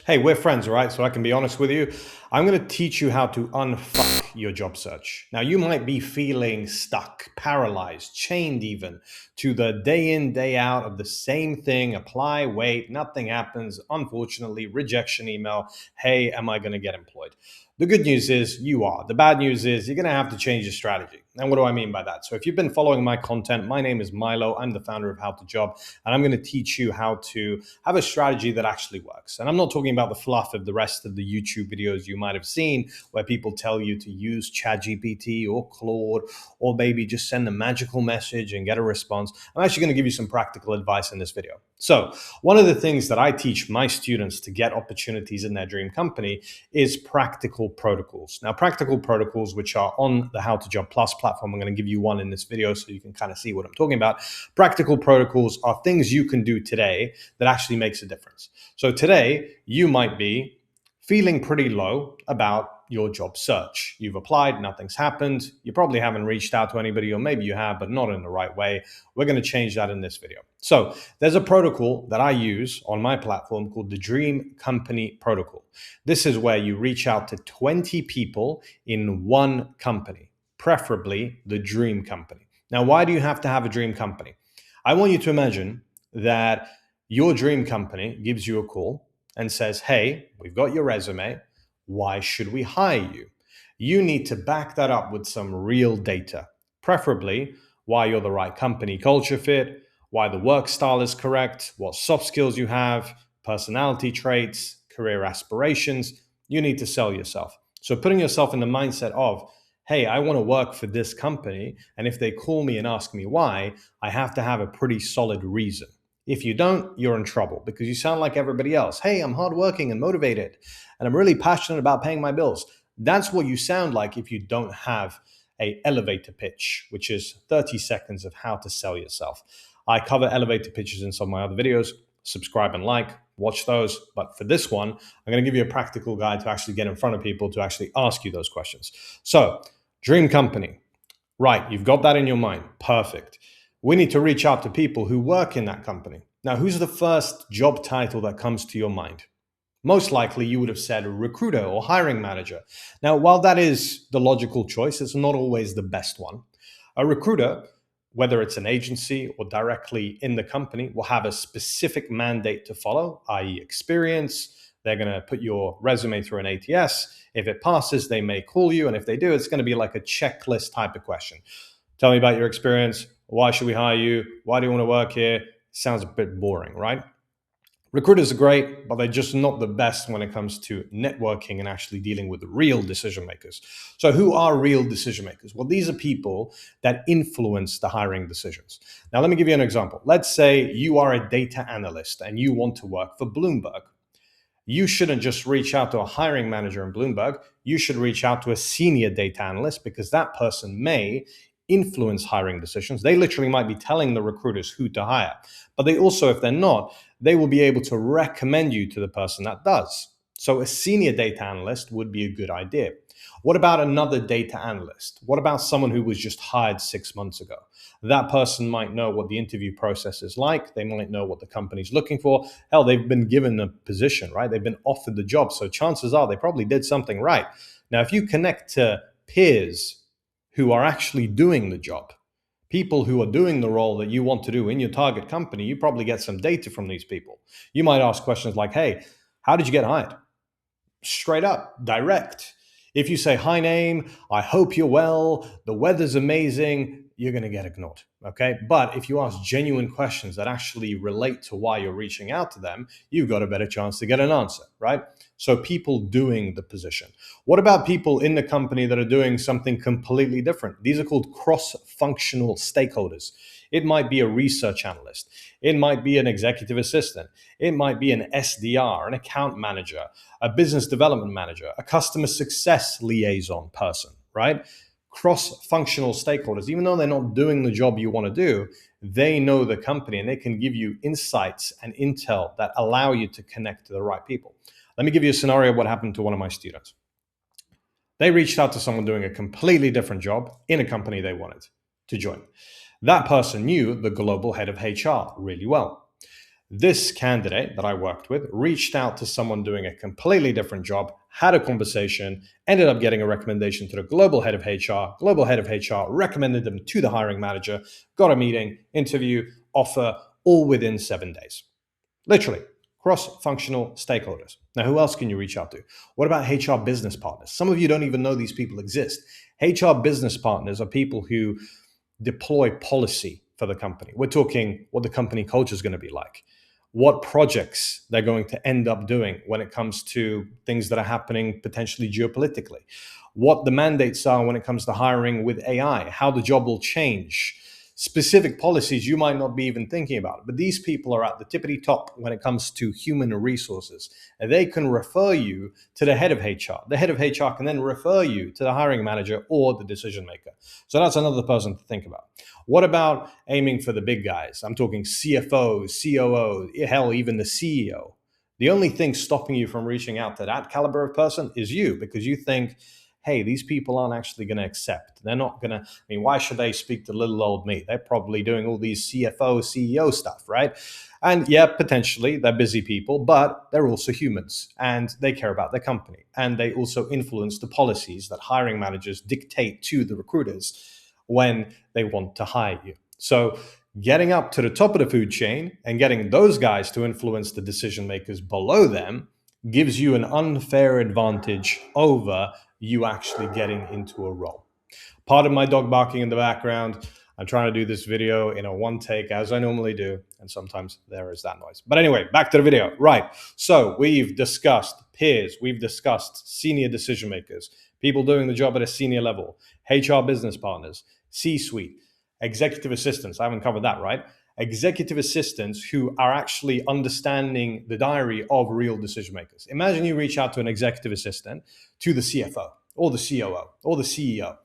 Hey, we're friends, right? So I can be honest with you. I'm going to teach you how to unfuck your job search. Now, you might be feeling stuck, paralyzed, chained even to the day in, day out of the same thing. Apply, wait, nothing happens. Unfortunately, rejection email. Hey, am I going to get employed? The good news is you are. The bad news is you're going to have to change your strategy. And what do I mean by that? So if you've been following my content, my name is Milo. I'm the founder of How to Job, and I'm going to teach you how to have a strategy that actually works. And I'm not talking about the fluff of the rest of the YouTube videos you might have seen where people tell you to use ChatGPT or Claude or maybe just send a magical message and get a response. I'm actually going to give you some practical advice in this video. So one of the things that I teach my students to get opportunities in their dream company is practical protocols. Now, practical protocols, which are on the How to Job Plus platform, I'm going to give you one in this video so you can kind of see what I'm talking about. Practical protocols are things you can do today that actually makes a difference. So today, you might be feeling pretty low about your job search. You've applied, nothing's happened. You probably haven't reached out to anybody, or maybe you have, but not in the right way. We're going to change that in this video. So there's a protocol that I use on my platform called the Dream Company Protocol. This is where you reach out to 20 people in one company, preferably the dream company. Now, why do you have to have a dream company? I want you to imagine that your dream company gives you a call and says, hey, we've got your resume. Why should we hire you? You need to back that up with some real data, preferably why you're the right company culture fit, why the work style is correct, what soft skills you have, personality traits, career aspirations. You need to sell yourself. So putting yourself in the mindset of, hey, I want to work for this company, and if they call me and ask me why, I have to have a pretty solid reason. If you don't, you're in trouble because you sound like everybody else. Hey, I'm hardworking and motivated, and I'm really passionate about paying my bills. That's what you sound like if you don't have a elevator pitch, which is 30 seconds of how to sell yourself. I cover elevator pitches in some of my other videos. Subscribe and like, watch those. But for this one, I'm going to give you a practical guide to actually get in front of people to actually ask you those questions. So, dream company. Right, you've got that in your mind. Perfect. We need to reach out to people who work in that company. Now, who's the first job title that comes to your mind? Most likely, you would have said recruiter or hiring manager. Now, while that is the logical choice, it's not always the best one. A recruiter, whether it's an agency or directly in the company, will have a specific mandate to follow, i.e. experience. They're going to put your resume through an ATS. If it passes, they may call you. And if they do, it's going to be like a checklist type of question. Tell me about your experience. Why should we hire you? Why do you want to work here? Sounds a bit boring, right? Recruiters are great, but they're just not the best when it comes to networking and actually dealing with real decision makers. So who are real decision makers? Well, these are people that influence the hiring decisions. Now, let me give you an example. Let's say you are a data analyst and you want to work for Bloomberg. You shouldn't just reach out to a hiring manager in Bloomberg. You should reach out to a senior data analyst because that person may influence hiring decisions. They literally might be telling the recruiters who to hire, but they also, if they're not, they will be able to recommend you to the person that does. So a senior data analyst would be a good idea. What about another data analyst? What about someone who was just hired 6 months ago? That person might know what the interview process is like. They might know what the company's looking for. Hell, they've been given a position, right? They've been offered the job. So chances are they probably did something right. Now, if you connect to peers who are actually doing the job, people who are doing the role that you want to do in your target company, you probably get some data from these people. You might ask questions like, hey, how did you get hired? Straight up, direct. If you say, hi name, I hope you're well, the weather's amazing, you're going to get ignored, okay? But if you ask genuine questions that actually relate to why you're reaching out to them, you've got a better chance to get an answer, right? So people doing the position. What about people in the company that are doing something completely different? These are called cross-functional stakeholders. It might be a research analyst. It might be an executive assistant. It might be an SDR, an account manager, a business development manager, a customer success liaison person, right? Cross-functional stakeholders, even though they're not doing the job you want to do, they know the company and they can give you insights and intel that allow you to connect to the right people. Let me give you a scenario of what happened to one of my students. They reached out to someone doing a completely different job in a company they wanted to join. That person knew the global head of HR really well. This candidate that I worked with reached out to someone doing a completely different job, had a conversation, ended up getting a recommendation to the global head of HR. Global head of HR recommended them to the hiring manager, got a meeting, interview, offer, all within 7 days. Literally, cross-functional stakeholders. Now, who else can you reach out to? What about HR business partners? Some of you don't even know these people exist. HR business partners are people who deploy policy for the company. We're talking what the company culture is going to be like, what projects they're going to end up doing when it comes to things that are happening potentially geopolitically, what the mandates are when it comes to hiring with AI, how the job will change, specific policies you might not be even thinking about. But these people are at the tippity top when it comes to human resources. And they can refer you to the head of HR. The head of HR can then refer you to the hiring manager or the decision maker. So that's another person to think about. What about aiming for the big guys? I'm talking CFO, COO, hell, even the CEO. The only thing stopping you from reaching out to that caliber of person is you, because you think, hey, these people aren't actually going to accept. They're not going to, why should they speak to little old me? They're probably doing all these CFO, CEO stuff, right? And yeah, potentially they're busy people, but they're also humans and they care about their company. And they also influence the policies that hiring managers dictate to the recruiters when they want to hire you. So getting up to the top of the food chain and getting those guys to influence the decision makers below them gives you an unfair advantage over you actually getting into a role. Pardon my dog barking in the background. I'm trying to do this video in a one take as I normally do, and sometimes there is that noise. But anyway, back to the video. Right. So we've discussed peers, we've discussed senior decision makers, people doing the job at a senior level, HR business partners, C-suite, executive assistants. I haven't covered that, right? Executive assistants who are actually understanding the diary of real decision makers. Imagine you reach out to an executive assistant, to the CFO or the COO or the CEO,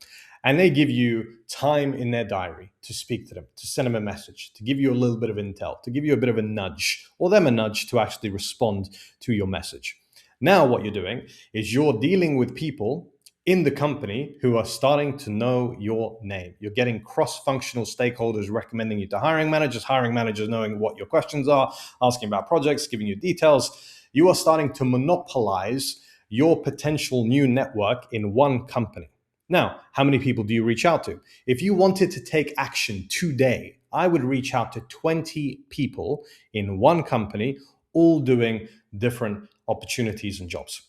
and they give you time in their diary to speak to them, to send them a message, to give you a little bit of intel, to give you a bit of a nudge, or them a nudge to actually respond to your message. Now what you're doing is you're dealing with people in the company who are starting to know your name. You're getting cross-functional stakeholders recommending you to hiring managers knowing what your questions are, asking about projects, giving you details. You are starting to monopolize your potential new network in one company. Now, how many people do you reach out to? If you wanted to take action today, I would reach out to 20 people in one company, all doing different opportunities and jobs.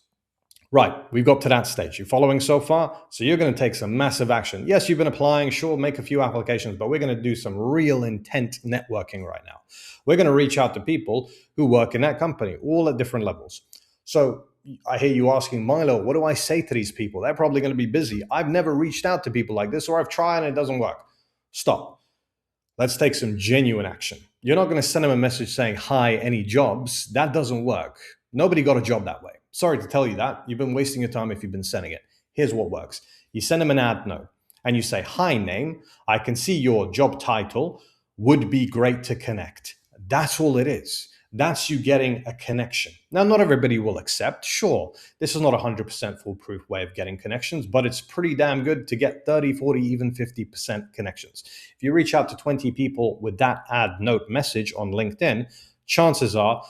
Right, we've got to that stage. You following so far? So you're going to take some massive action. Yes, you've been applying, sure, make a few applications, but we're going to do some real intent networking right now. We're going to reach out to people who work in that company, all at different levels. So I hear you asking, Milo, what do I say to these people? They're probably going to be busy. I've never reached out to people like this, or I've tried and it doesn't work. Stop. Let's take some genuine action. You're not going to send them a message saying, hi, any jobs? That doesn't work. Nobody got a job that way. Sorry to tell you that. You've been wasting your time if you've been sending it. Here's what works. You send them an ad note and you say, hi, name. I can see your job title. Would be great to connect. That's all it is. That's you getting a connection. Now, not everybody will accept. Sure, this is not a 100% foolproof way of getting connections, but it's pretty damn good to get 30, 40, even 50% connections. If you reach out to 20 people with that ad note message on LinkedIn, chances are,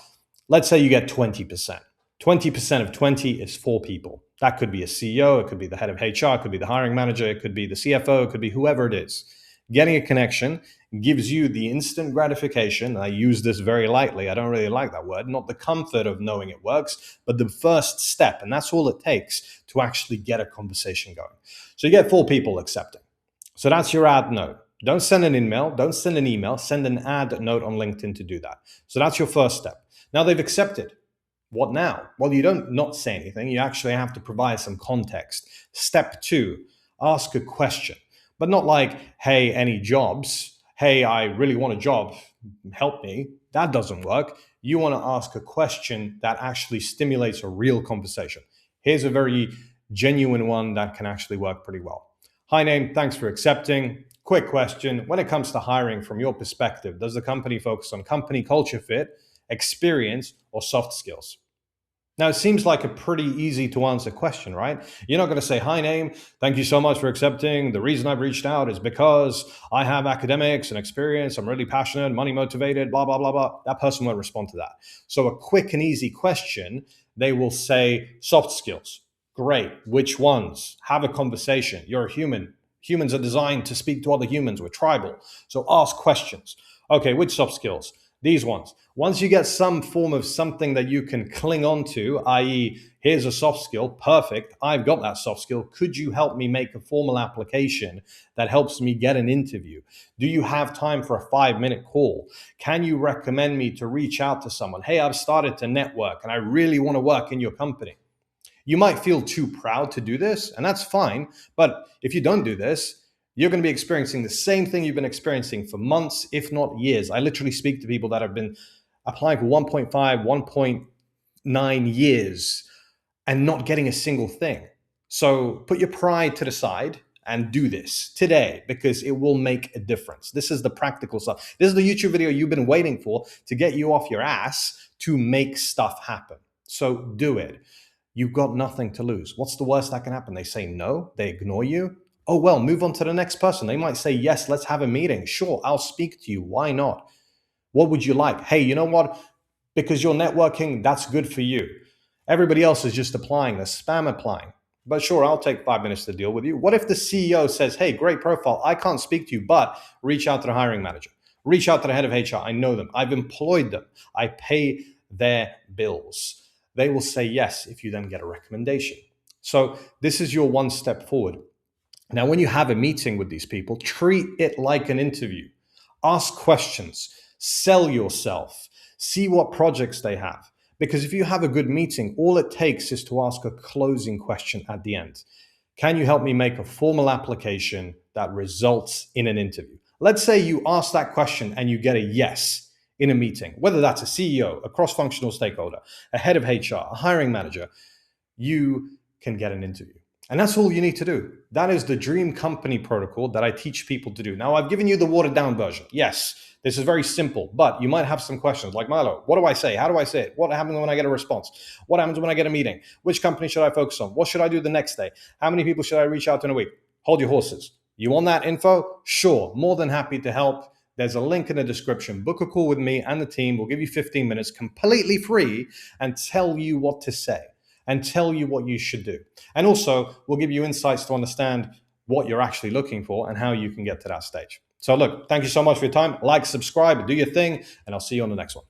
let's say you get 20%. 20% of 20 is 4 people. That could be a CEO, it could be the head of HR, it could be the hiring manager, it could be the CFO, it could be whoever it is. Getting a connection gives you the instant gratification. I use this very lightly. I don't really like that word. Not the comfort of knowing it works, but the first step. And that's all it takes to actually get a conversation going. So you get 4 people accepting. So that's your ad note. Don't send an email. Don't send an email. Send an ad note on LinkedIn to do that. So that's your first step. Now they've accepted. What now? Well, you don't not say anything. You actually have to provide some context. Step 2, ask a question. But not like, hey, any jobs? Hey, I really want a job. Help me. That doesn't work. You want to ask a question that actually stimulates a real conversation. Here's a very genuine one that can actually work pretty well. Hi, name. Thanks for accepting. Quick question. When it comes to hiring from your perspective, does the company focus on company culture fit, experience, or soft skills? Now, it seems like a pretty easy to answer question, right? You're not going to say, "Hi, name. Thank you so much for accepting. The reason I've reached out is because I have academics and experience. I'm really passionate, money motivated, blah, blah, blah, blah." That person won't respond to that. So, a quick and easy question, they will say, "Soft skills. Great. Which ones? Have a conversation. You're a human. Humans are designed to speak to other humans. We're tribal. So, ask questions. Okay, which soft skills? These ones. Once you get some form of something that you can cling on to, i.e., here's a soft skill, perfect, I've got that soft skill. Could you help me make a formal application that helps me get an interview? Do you have time for a 5-minute call? Can you recommend me to reach out to someone? Hey, I've started to network and I really want to work in your company. You might feel too proud to do this, and that's fine. But if you don't do this, you're going to be experiencing the same thing you've been experiencing for months, if not years. I literally speak to people that have been applying for 1.5, 1.9 years and not getting a single thing. So put your pride to the side and do this today because it will make a difference. This is the practical stuff. This is the YouTube video you've been waiting for to get you off your ass to make stuff happen. So do it. You've got nothing to lose. What's the worst that can happen? They say no, they ignore you. Oh, well, move on to the next person. They might say, yes, let's have a meeting. Sure, I'll speak to you. Why not? What would you like? Hey, you know what? Because you're networking, that's good for you. Everybody else is just applying, they're spam applying. But sure, I'll take 5 minutes to deal with you. What if the CEO says, hey, great profile, I can't speak to you, but reach out to the hiring manager, reach out to the head of HR. I know them, I've employed them, I pay their bills. They will say yes if you then get a recommendation. So this is your one step forward. Now, when you have a meeting with these people, treat it like an interview. Ask questions, sell yourself, see what projects they have. Because if you have a good meeting, all it takes is to ask a closing question at the end. Can you help me make a formal application that results in an interview? Let's say you ask that question and you get a yes in a meeting, whether that's a CEO, a cross-functional stakeholder, a head of HR, a hiring manager, you can get an interview. And that's all you need to do. That is the dream company protocol that I teach people to do. Now, I've given you the watered down version. Yes, this is very simple, but you might have some questions like, Milo, what do I say? How do I say it? What happens when I get a response? What happens when I get a meeting? Which company should I focus on? What should I do the next day? How many people should I reach out to in a week? Hold your horses. You want that info? Sure, more than happy to help. There's a link in the description. Book a call with me and the team. We'll give you 15 minutes completely free and tell you what to say and tell you what you should do. And also, we'll give you insights to understand what you're actually looking for and how you can get to that stage. So look, thank you so much for your time. Like, subscribe, do your thing, and I'll see you on the next one.